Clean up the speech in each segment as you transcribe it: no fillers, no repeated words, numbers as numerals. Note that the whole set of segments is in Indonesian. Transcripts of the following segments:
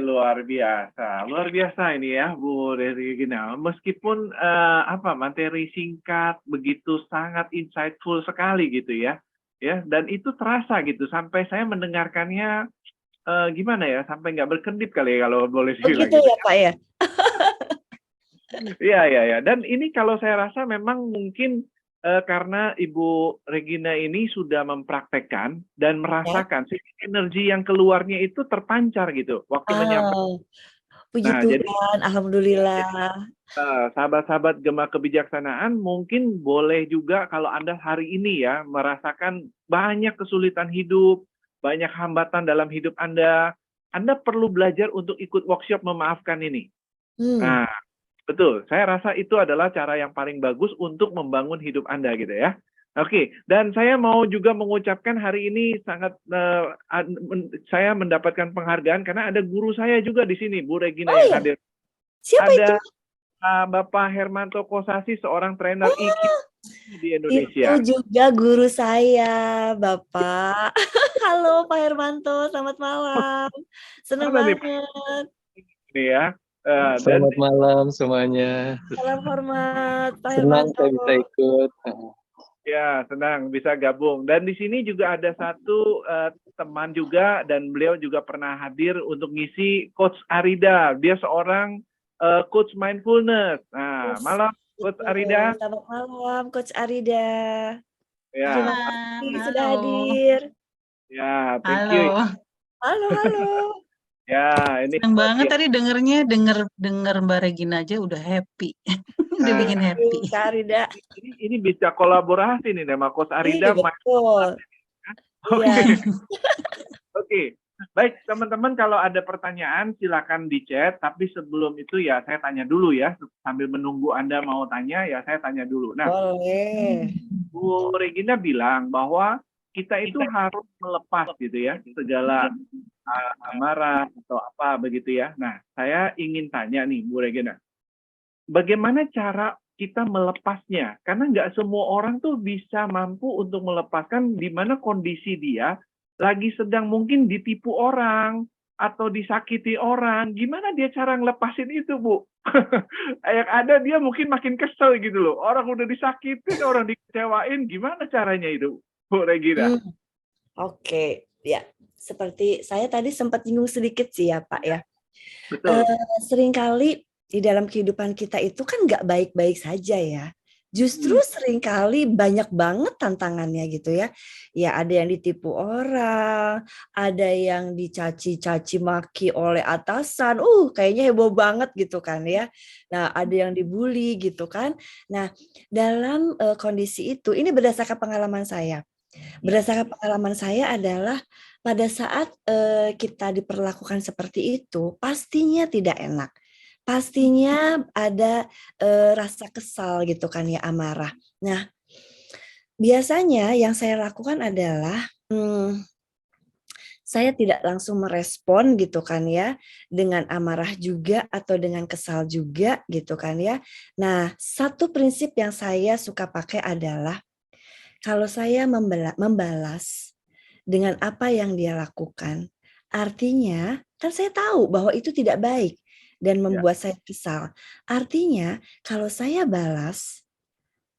luar biasa ini ya, Bu Regina. Meskipun materi singkat begitu sangat insightful sekali gitu ya, dan itu terasa gitu sampai saya mendengarkannya gimana ya, sampai nggak berkedip kali ya kalau boleh dibilang Begitu gitu. ya Pak ya. Iya. Dan ini kalau saya rasa memang mungkin karena Ibu Regina ini sudah mempraktekkan dan merasakan energi yang keluarnya itu terpancar gitu waktu menyampaikan. Puji Nah, jadi Tuhan, alhamdulillah. sahabat-sahabat Gema Kebijaksanaan mungkin boleh juga kalau Anda hari ini ya merasakan banyak kesulitan hidup, banyak hambatan dalam hidup Anda perlu belajar untuk ikut workshop memaafkan ini. Nah, betul. Saya rasa itu adalah cara yang paling bagus untuk membangun hidup Anda gitu ya. Oke, dan saya mau juga mengucapkan hari ini sangat saya mendapatkan penghargaan karena ada guru saya juga di sini, Bu Regina Oh yang ya, hadir. siapa Ada itu? Bapak Hermanto Kosasi, seorang trainer EQ di Itu Indonesia. juga guru saya, Bapak. Halo Pak Hermanto, selamat malam. Senang Mana nih Pak banget. ini ya? Dan Selamat malam semuanya. Salam hormat Pak Senang Hermanto. saya bisa ikut. ya, senang bisa gabung. Dan di sini juga ada satu teman juga dan beliau juga pernah hadir untuk ngisi Coach Arida. Dia seorang coach mindfulness. Nah, malam Coach Arida. Selamat malam Coach Arida. Ya, Terima kasih sudah hadir. ya, thank you. Halo. Ya, ini senang banget tadi denger Mbak Regina aja udah happy. Udah bikin happy. Kak Arida. Ini bisa kolaborasi nih sama Coach Arida. Iya, betul. Oke. Baik, teman-teman kalau ada pertanyaan silakan di chat, tapi sebelum itu ya saya tanya dulu ya, sambil menunggu Anda mau tanya ya saya tanya dulu. Nah, boleh. Bu Regina bilang bahwa kita itu harus melepas gitu ya, segala amarah atau apa begitu ya. Nah, saya ingin tanya nih Bu Regina, bagaimana cara kita melepasnya? Karena nggak semua orang tuh bisa mampu untuk melepaskan di mana kondisi dia lagi sedang mungkin ditipu orang atau disakiti orang. Gimana dia cara ngelepasin itu, Bu? Yang ada dia mungkin makin kesel gitu loh. Orang udah disakitin, orang dikecewain, gimana caranya itu, Bu Regina? Oke, ya. Seperti saya tadi sempat nyinggung sedikit sih ya, Pak ya. Betul. Seringkali di dalam kehidupan kita itu kan nggak baik-baik saja ya. Justru seringkali banyak banget tantangannya gitu ya. Ya ada yang ditipu orang, ada yang dicaci maki oleh atasan. Kayaknya heboh banget gitu kan ya. Nah ada yang dibully gitu kan. Nah dalam kondisi itu, ini berdasarkan pengalaman saya. Berdasarkan pengalaman saya adalah pada saat kita diperlakukan seperti itu, pastinya tidak enak. Pastinya ada rasa kesal gitu kan ya, amarah. Nah, biasanya yang saya lakukan adalah saya tidak langsung merespon gitu kan ya, dengan amarah juga atau dengan kesal juga gitu kan ya. Nah, satu prinsip yang saya suka pakai adalah kalau saya membalas dengan apa yang dia lakukan, artinya kan saya tahu bahwa itu tidak baik dan membuat saya kesal. Artinya kalau saya balas,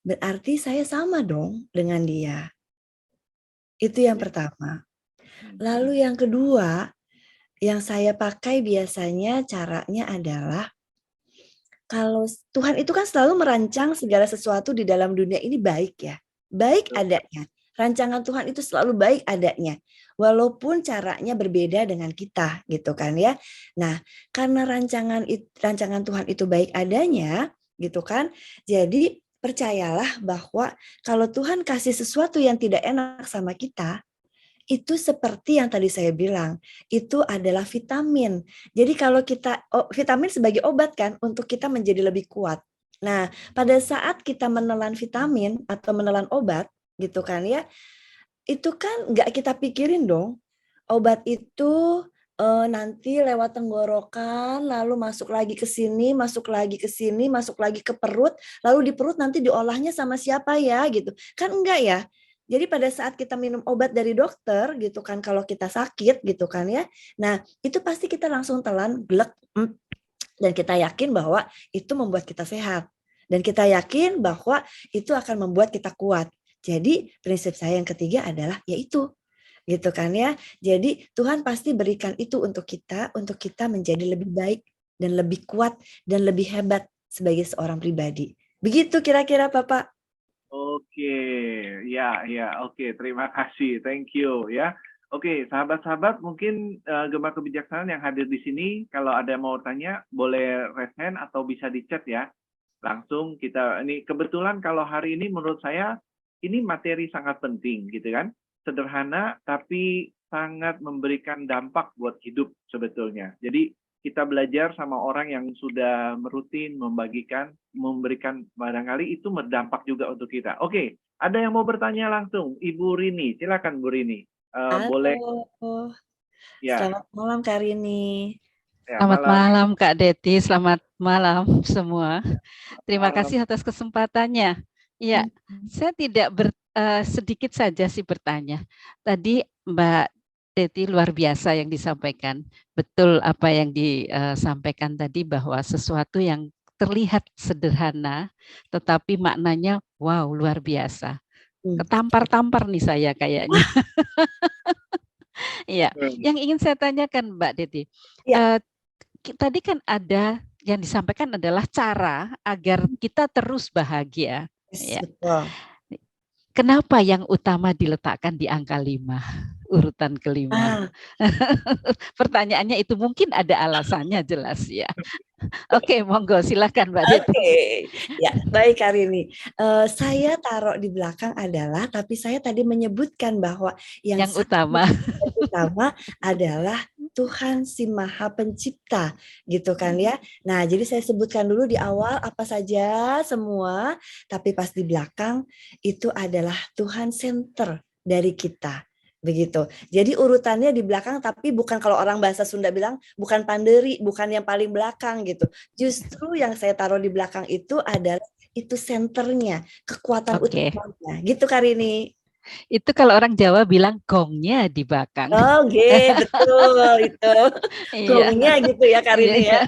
berarti saya sama dong dengan dia. Itu yang pertama. Lalu yang kedua, yang saya pakai biasanya caranya adalah, kalau Tuhan itu kan selalu merancang segala sesuatu di dalam dunia ini baik ya. Baik adanya. Rancangan Tuhan itu selalu baik adanya. Walaupun caranya berbeda dengan kita gitu kan ya. Nah, karena rancangan Tuhan itu baik adanya gitu kan. Jadi percayalah bahwa kalau Tuhan kasih sesuatu yang tidak enak sama kita, itu seperti yang tadi saya bilang, itu adalah vitamin. Jadi kalau vitamin sebagai obat kan untuk kita menjadi lebih kuat. Nah, pada saat kita menelan vitamin atau menelan obat gitu kan ya, itu kan nggak kita pikirin dong. Obat itu nanti lewat tenggorokan, lalu masuk lagi ke sini, masuk lagi ke sini, masuk lagi ke perut, lalu di perut nanti diolahnya sama siapa ya gitu. Kan enggak ya. Jadi pada saat kita minum obat dari dokter gitu kan, kalau kita sakit gitu kan ya, nah itu pasti kita langsung telan, glek, dan kita yakin bahwa itu membuat kita sehat. Dan kita yakin bahwa itu akan membuat kita kuat. Jadi prinsip saya yang ketiga adalah yaitu gitu kan ya. Jadi Tuhan pasti berikan itu untuk kita menjadi lebih baik dan lebih kuat dan lebih hebat sebagai seorang pribadi. Begitu kira-kira Bapak. Oke, ya, oke. Terima kasih, thank you ya. Oke, sahabat-sahabat, mungkin Gema Kebijaksanaan yang hadir di sini, kalau ada yang mau tanya, boleh raise hand atau bisa di chat ya. Langsung kita, ini kebetulan kalau hari ini menurut saya, ini materi sangat penting gitu kan. Sederhana, tapi sangat memberikan dampak buat hidup sebetulnya. Jadi kita belajar sama orang yang sudah merutin memberikan barangkali itu berdampak juga untuk kita. Oke, ada yang mau bertanya langsung, Ibu Rini, silakan Bu Rini. Boleh Halo, ya, selamat malam Kak Rini. ya Selamat malam. malam Kak Deti, selamat malam semua. Terima Malam. kasih atas kesempatannya. Iya, saya tidak sedikit saja sih bertanya. Tadi Mbak Deti luar biasa yang disampaikan. Betul apa yang disampaikan tadi bahwa sesuatu yang terlihat sederhana, tetapi maknanya wow luar biasa. Ketampar-tampar nih saya kayaknya. Iya, yang ingin saya tanyakan Mbak Deti. Ya. Tadi kan ada yang disampaikan adalah cara agar kita terus bahagia. Yes, Ya. betul. Kenapa yang utama diletakkan di angka 5, urutan kelima? Pertanyaannya itu mungkin ada alasannya jelas ya. Oke, monggo silakan Mbak Deti. Oke, ya baik Kak Rini. Saya taruh di belakang adalah, tapi saya tadi menyebutkan bahwa yang utama adalah Tuhan si Maha Pencipta, gitu kan ya. Nah, jadi saya sebutkan dulu di awal apa saja semua, tapi pas di belakang itu adalah Tuhan center dari kita. Begitu. Jadi urutannya di belakang, tapi bukan kalau orang bahasa Sunda bilang bukan panderi, bukan yang paling belakang gitu. Justru yang saya taruh di belakang itu adalah itu senternya, kekuatan utamanya. Gitu Karini. Itu kalau orang Jawa bilang gongnya di belakang. Oh, betul itu. Gongnya gitu ya Karini ya.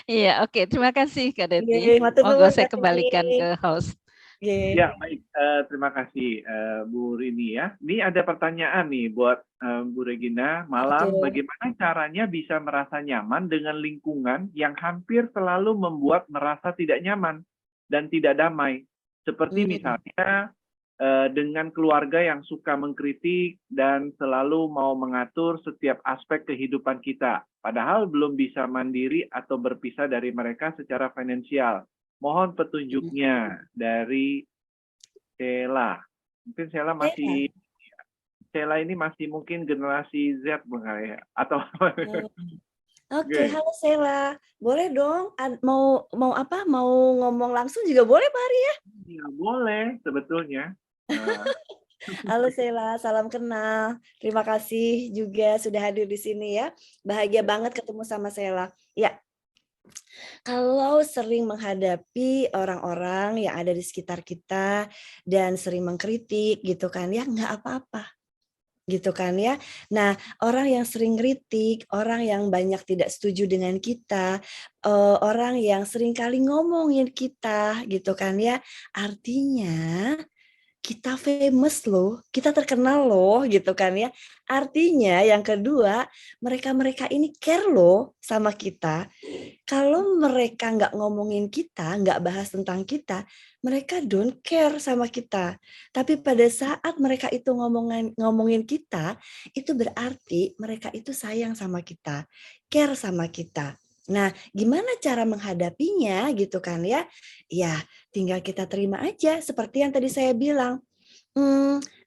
Iya, oke. Terima kasih Kak Deti. Monggo saya kembalikan ke host. Ya, baik. Terima kasih Bu Rini ya. Ini ada pertanyaan nih buat Bu Regina. Malam, bagaimana caranya bisa merasa nyaman dengan lingkungan yang hampir selalu membuat merasa tidak nyaman dan tidak damai? Seperti misalnya dengan keluarga yang suka mengkritik dan selalu mau mengatur setiap aspek kehidupan kita, padahal belum bisa mandiri atau berpisah dari mereka secara finansial. Mohon petunjuknya dari Sheila. Mungkin Sheila masih, Sheila ini masih mungkin generasi Z bukan ya? Atau Oke, halo Sheila. Boleh dong mau apa? Mau ngomong langsung juga boleh Pak Ari ya? Ya, boleh sebetulnya. Halo Sheila, salam kenal. Terima kasih juga sudah hadir di sini ya. Bahagia banget ketemu sama Sheila. Ya. Kalau sering menghadapi orang-orang yang ada di sekitar kita dan sering mengkritik gitu kan ya, nggak apa-apa. Gitu kan ya. Nah, orang yang sering kritik, orang yang banyak tidak setuju dengan kita, orang yang sering kali ngomongin kita gitu kan ya, artinya kita famous loh, kita terkenal loh gitu kan ya. Artinya yang kedua, mereka-mereka ini care loh sama kita. Kalau mereka nggak ngomongin kita, nggak bahas tentang kita, mereka don't care sama kita. Tapi pada saat mereka itu ngomongin kita, itu berarti mereka itu sayang sama kita, care sama kita. Nah, gimana cara menghadapinya gitu kan ya? Ya, tinggal kita terima aja seperti yang tadi saya bilang.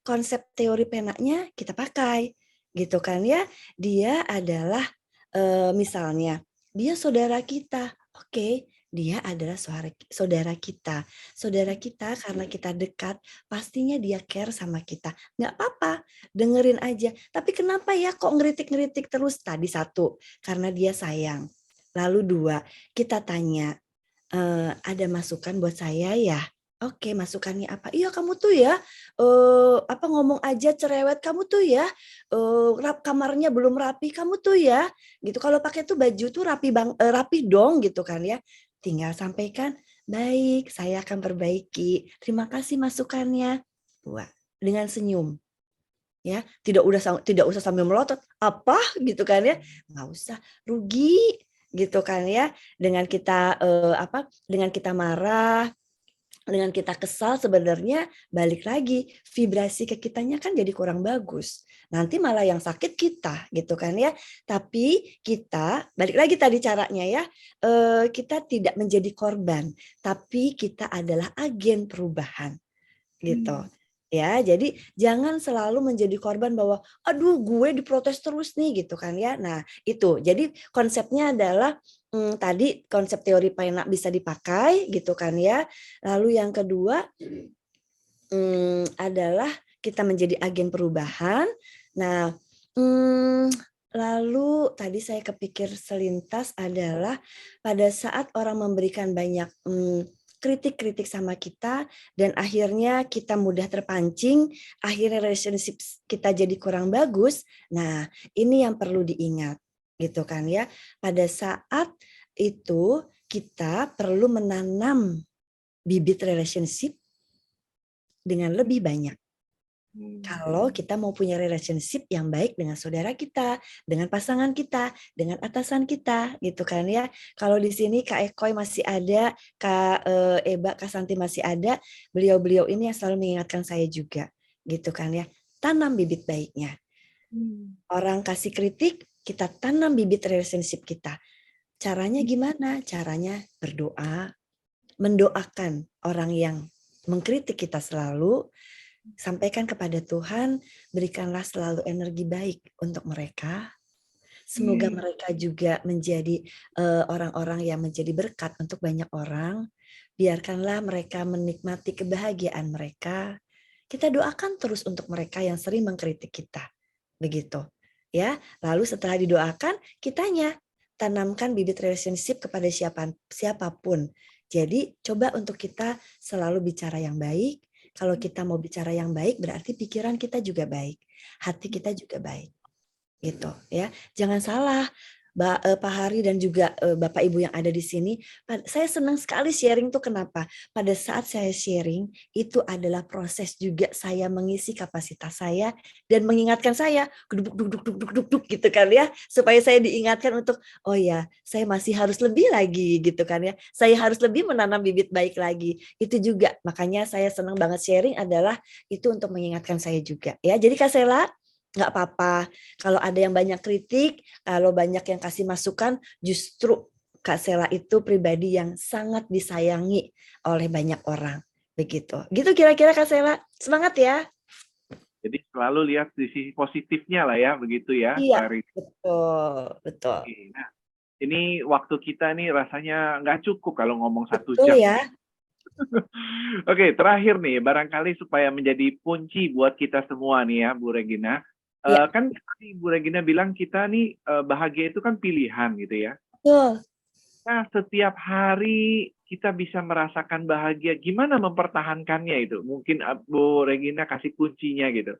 Konsep teori penanya kita pakai gitu kan ya. Dia adalah misalnya dia saudara kita. Oke, dia adalah saudara kita. Saudara kita karena kita dekat, pastinya dia care sama kita. Nggak apa-apa, dengerin aja. Tapi kenapa ya kok ngeritik-ngeritik terus? Tadi satu, karena dia sayang. Lalu dua, kita tanya, ada masukan buat saya ya? Oke, masukannya apa? Iya kamu tuh ya, apa ngomong aja cerewet, kamu tuh ya, kamarnya belum rapi, kamu tuh ya, gitu. Kalau pakai tuh baju tuh rapi dong gitu kan ya. Tinggal sampaikan, "Baik, saya akan perbaiki. Terima kasih masukannya." Wah, dengan senyum ya, tidak usah sambil melotot, "Apa?" gitu kan ya. Nggak usah, rugi gitu kan ya. Dengan kita, dengan kita marah, dengan kita kesal sebenarnya balik lagi, vibrasi ke kitanya kan jadi kurang bagus. Nanti malah yang sakit kita gitu kan ya. Tapi kita, balik lagi tadi caranya ya, kita tidak menjadi korban, tapi kita adalah agen perubahan gitu. Ya, jadi jangan selalu menjadi korban bahwa aduh gue diprotes terus nih gitu kan ya. Nah, itu. Jadi konsepnya adalah tadi konsep teori PAINA bisa dipakai gitu kan ya. Lalu yang kedua adalah kita menjadi agen perubahan. Nah, lalu tadi saya kepikir selintas adalah pada saat orang memberikan banyak kritik-kritik sama kita dan akhirnya kita mudah terpancing, akhirnya relationship kita jadi kurang bagus. Nah, ini yang perlu diingat gitu kan ya. Pada saat itu kita perlu menanam bibit relationship dengan lebih banyak. Kalau kita mau punya relationship yang baik dengan saudara kita, dengan pasangan kita, dengan atasan kita, gitu kan ya. Kalau di sini Kak Ekoy masih ada, Kak Eba, Kak Santi masih ada, beliau-beliau ini yang selalu mengingatkan saya juga, gitu kan ya. Tanam bibit baiknya. Orang kasih kritik, kita tanam bibit relationship kita. Caranya gimana? Caranya berdoa, mendoakan orang yang mengkritik kita selalu, sampaikan kepada Tuhan, berikanlah selalu energi baik untuk mereka. Semoga mereka juga menjadi orang-orang yang menjadi berkat untuk banyak orang. Biarkanlah mereka menikmati kebahagiaan mereka. Kita doakan terus untuk mereka yang sering mengkritik kita. Begitu. Ya, lalu setelah didoakan, kitanya tanamkan bibit relationship kepada siapapun. Jadi coba untuk kita selalu bicara yang baik. Kalau kita mau bicara yang baik, berarti pikiran kita juga baik, hati kita juga baik, gitu ya. Jangan salah, Pak Hari dan juga Bapak Ibu yang ada di sini. Saya senang sekali sharing tuh kenapa? Pada saat saya sharing, itu adalah proses juga saya mengisi kapasitas saya dan mengingatkan saya, duk gitu kan ya, supaya saya diingatkan untuk, oh ya, saya masih harus lebih lagi gitu kan ya. Saya harus lebih menanam bibit baik lagi. Itu juga, makanya saya senang banget sharing adalah itu untuk mengingatkan saya juga ya. Jadi Kak Sela, nggak apa-apa kalau ada yang banyak kritik, kalau banyak yang kasih masukan, justru Kak Sela itu pribadi yang sangat disayangi oleh banyak orang. Begitu. Gitu kira-kira Kak Sela. Semangat ya. Jadi selalu lihat sisi positifnya lah ya, begitu ya. Iya, Dari betul. Nah, ini waktu kita nih rasanya nggak cukup kalau ngomong 1 Betul jam. ya. Oke, terakhir nih, barangkali supaya menjadi kunci buat kita semua nih ya, Bu Regina. Ya. Kan tadi Bu Regina bilang kita nih bahagia itu kan pilihan gitu ya. Betul. Nah, setiap hari kita bisa merasakan bahagia. Gimana mempertahankannya itu? Mungkin Bu Regina kasih kuncinya gitu.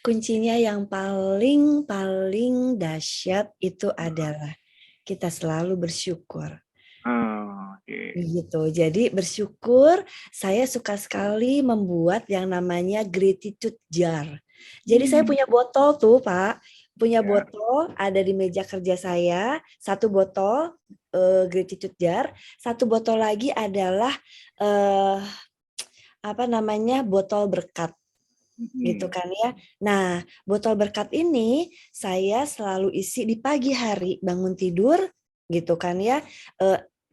Kuncinya yang paling dahsyat itu adalah kita selalu bersyukur. Oke. Gitu. Jadi bersyukur, saya suka sekali membuat yang namanya gratitude jar. Jadi saya punya botol tuh, Pak. Punya botol ada di meja kerja saya, 1 botol gratitude jar, 1 botol lagi adalah botol berkat. Gitu kan ya. Nah, botol berkat ini saya selalu isi di pagi hari bangun tidur gitu kan ya.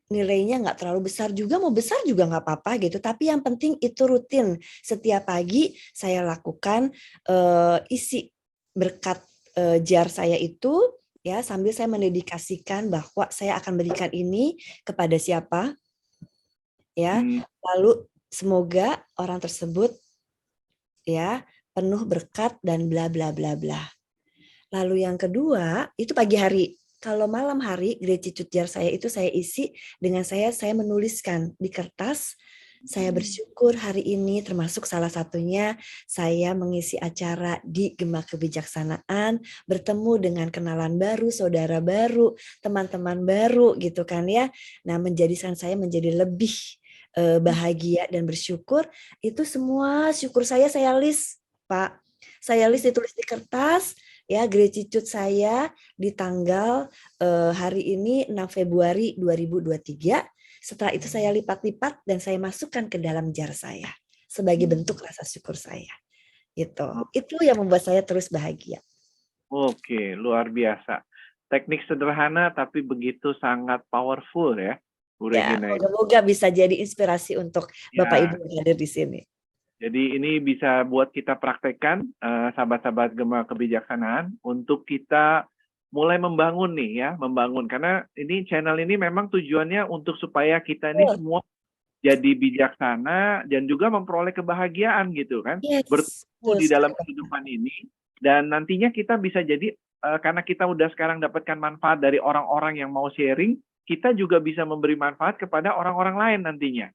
Nilainya nggak terlalu besar juga, mau besar juga nggak apa-apa gitu. Tapi yang penting itu rutin. Setiap pagi saya lakukan isi berkat jar saya itu ya, sambil saya mendedikasikan bahwa saya akan berikan ini kepada siapa ya. Lalu semoga orang tersebut ya penuh berkat dan bla bla bla bla. Lalu yang kedua itu pagi hari. Kalau malam hari gratitude jar saya itu saya isi dengan saya menuliskan di kertas Saya bersyukur hari ini termasuk salah satunya saya mengisi acara di Gema Kebijaksanaan, bertemu dengan kenalan baru, saudara baru, teman-teman baru gitu kan ya. Nah, menjadikan saya menjadi lebih bahagia dan bersyukur. Itu semua syukur saya list, Pak. Saya list ditulis di kertas ya, gratitude saya di tanggal hari ini 6 Februari 2023. Setelah itu saya lipat-lipat dan saya masukkan ke dalam jar saya sebagai bentuk rasa syukur saya. Itu yang membuat saya terus bahagia. Oke, luar biasa. Teknik sederhana tapi begitu sangat powerful ya, Bu Ya, Regina. moga-moga bisa jadi inspirasi untuk Bapak Ibu yang hadir di sini. Jadi ini bisa buat kita praktekkan, sahabat-sahabat Gema Kebijaksanaan, untuk kita mulai membangun nih ya, karena ini channel ini memang tujuannya untuk supaya kita ini semua jadi bijaksana dan juga memperoleh kebahagiaan gitu kan, bertumbuh di dalam kehidupan ini, dan nantinya kita bisa jadi karena kita udah sekarang dapatkan manfaat dari orang-orang yang mau sharing, kita juga bisa memberi manfaat kepada orang-orang lain nantinya.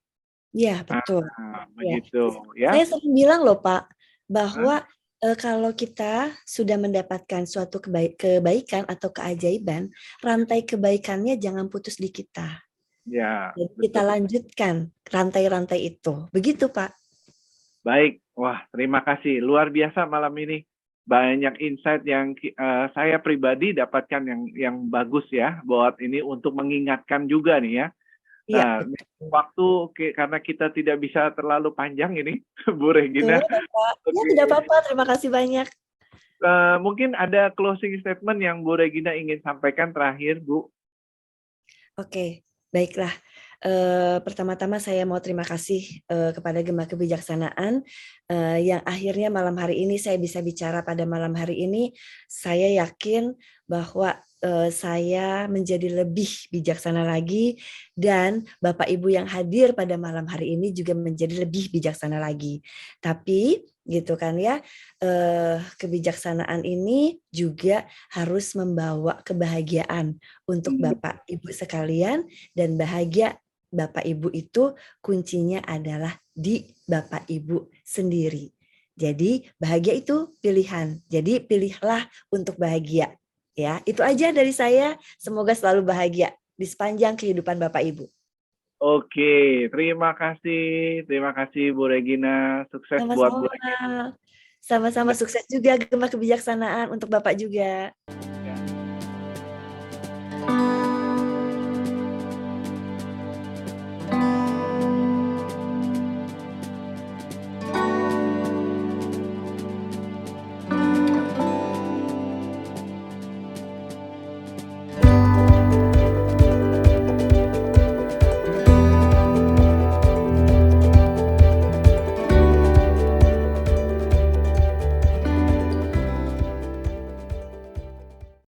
Iya, betul. Begitu ya. Saya sering bilang loh Pak, bahwa kalau kita sudah mendapatkan suatu kebaikan atau keajaiban, rantai kebaikannya jangan putus di kita. Ya. Jadi kita lanjutkan rantai-rantai itu. Begitu Pak. Baik, wah terima kasih. Luar biasa malam ini. Banyak insight yang saya pribadi dapatkan yang bagus ya, buat ini untuk mengingatkan juga nih ya. Nah, waktu karena kita tidak bisa terlalu panjang ini, Bu Regina. Ya, tidak apa-apa, terima kasih banyak. Mungkin ada closing statement yang Bu Regina ingin sampaikan terakhir, Bu. Oke, baiklah. Pertama-tama saya mau terima kasih kepada Gema Kebijaksanaan yang akhirnya malam hari ini saya bisa bicara pada malam hari ini. Saya yakin bahwa saya menjadi lebih bijaksana lagi dan Bapak Ibu yang hadir pada malam hari ini juga menjadi lebih bijaksana lagi. Tapi gitu kan ya, kebijaksanaan ini juga harus membawa kebahagiaan untuk Bapak Ibu sekalian, dan bahagia Bapak Ibu itu kuncinya adalah di Bapak Ibu sendiri. Jadi bahagia itu pilihan. Jadi pilihlah untuk bahagia. Ya, itu aja dari saya. Semoga selalu bahagia di sepanjang kehidupan Bapak Ibu. Oke, terima kasih Bu Regina. Sukses buat Bu Regina. Sama-sama sukses juga Gema Kebijaksanaan untuk Bapak juga.